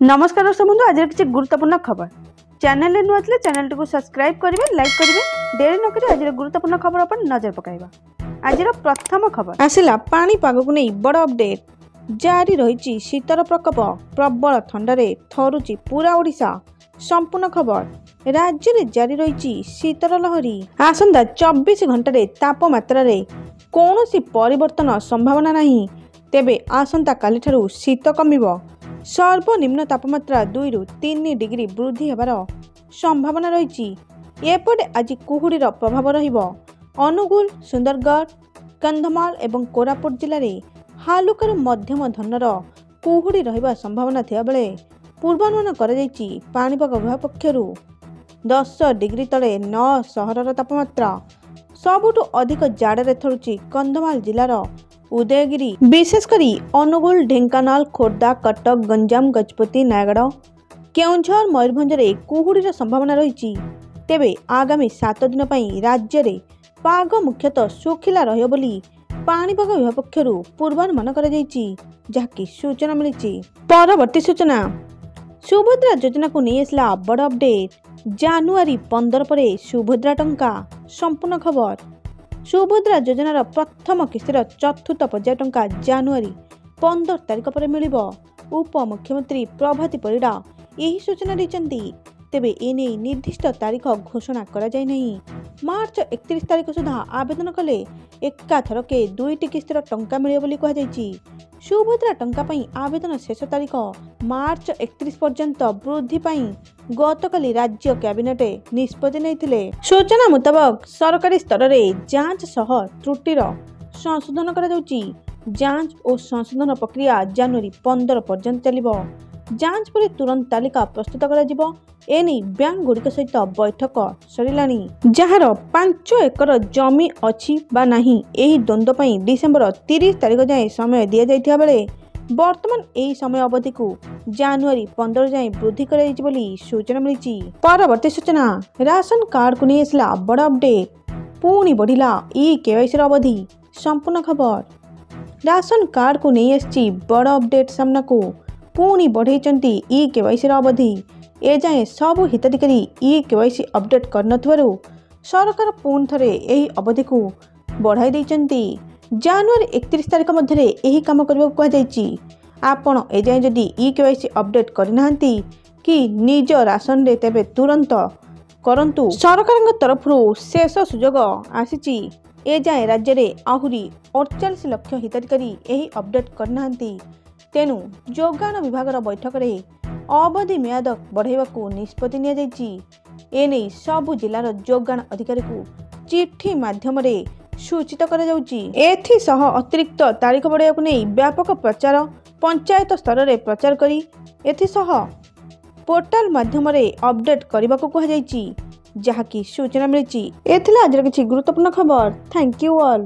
नमस्कार दर्शक बंधु आज किसी गुरुत्वपूर्ण खबर चैनल नुआ थे चैनल टी सब्सक्राइब करेंगे लाइक करेंगे देरी नक आज गुरुत्वपूर्ण खबर अपन नजर पकाइबा। आज प्रथम खबर आसला पाणीपाग को नहीं बड़ अपडेट जारी रही शीतर प्रकोप प्रबल ठंडारे थरुची पूरा ओडिशा। संपूर्ण खबर राज्य में जारी रही शीतर लहरी आसंता 24 घंटे तापमात्रा कौन परिवर्तन संभावना नहीं। तेबे आसंता काली ठारू शीत कमिबो। सर्वनिम्न तापमात्रा 2 ରୁ 3 डिग्री वृद्धि होबार संभावना रही। एपटे आज कुहुड़ीर प्रभाव रहिबो। अनुगुल सुंदरगढ़ कंधमाल एवं कोरापुट जिले में हालुकार मध्यम धरनर कुहुड़ी रहिबा संभावना थिया बेले पूर्वानुमान करा जायछि। पाणीपाग विभाग पक्षरु 10 डिग्री तले 9 सहरर तापमात्रा। सबुठु अधिक जाड़े थरुची कंधमाल जिलार उदयगिरी विशेषकर अनुगुल ढेंकानाल खोर्धा कटक गंजाम गजपति नयगढ़ केउंझर मयूरभंज में कुहुड़ीर संभावना रही। तेबे आगामी 7 दिन राज्य में पाग मुख्यतः सुखिला रहियो बोली पाणीपाग विभाग पक्षरु पूर्वानुमान करा जायछि, जहाकी सूचना मिली। परवर्ती सूचना सुभद्रा योजना को नहीं आसला बड़ अपडेट। जानुआरी 15 पर सुभद्रा टंका। संपूर्ण खबर सुभद्रा योजनार प्रथम किस्तीर चतुर्थ पर्याय टंका जानुआरी 15 तारिख पर मिलिबो। उपमुख्यमंत्री प्रभाती परिड़ा यही सूचना देइचंती। तेबे एने निर्दिष्ट तारीख घोषणा करा जाय नहीं। मार्च 31 तारिख सुधा आवेदन कले एकाथरके 2टी किस्तीर टंका मिलियो बोली कहा जायछि। सुभद्रा टंका पई आवेदन शेष तारीख मार्च 31 पर्यंत वृद्धि पई गतकाली राज्य कैबिनेट निष्पत्ति नैथिले। सूचना मुताबक सरकारी स्तर में जांच सह त्रुटिर संशोधन करा जाउछि। जांच और संशोधन प्रक्रिया जनवरी 15 पर्यंत चलिबो। जांच पर तुरंत तालिका प्रस्तुत करा जिवो। एनी बैंक गुड़िक सहित बैठक सरिलानी। जहार 5 एकर जमी अछि बा नाही एही द्वंद्व पई डिसेंबर 30 तारिख जाए समय दिया जाइथिया बेले वर्तमान एही समय अवधि को जानुआरी 15 जाए वृद्धि कर सूचना मिली। परवर्ती सूचना राशन कार्ड को नहीं आसला बड़ अपडेट। पुणी बढ़िला केवाईसी अवधि। संपूर्ण खबर राशन कार्ड को नहीं आसी बड़ अपडेट सामना को पुणी बढ़ाई केवाईसी अवधि। ए जाए सबु हिताधिकारी केवाईसी अपडेट करनथवारु सरकार पुणी थरे एही अवधि को बढ़ाई देइचंती। जानुआरी 31 तारिख मध्य एही काम करबा को कहा। आपण ए जाए जदि केवाईसी अपडेट करनाहांती कि निज राशन रे तेबे तुरंत करंतु। सरकार तरफ शेष सुजोग आसीची। ए जाए राज्य में आहुरी 48 लाख हिताधिकारी एही अपडेट करनाहांती। तेणु जोगाण विभाग बैठक में अवधि म्याद बढ़ाइबा को निष्पत्ति निया जायछि। एने सबु जिलार जोगाण अधिकारी को चिट्ठी माध्यम रे सूचित करा जाउछि। एथि सह अतिरिक्त तारीख बढ़ाइबा को नहीं व्यापक प्रचार पंचायत स्तर रे प्रचार करी एथि सह पोर्टाल माध्यम रे अपडेट करबा को कहा जायछि, जहाकी सूचना मिली। एथिला आज किछि गुरुत्वपूर्ण खबर। Thank you all.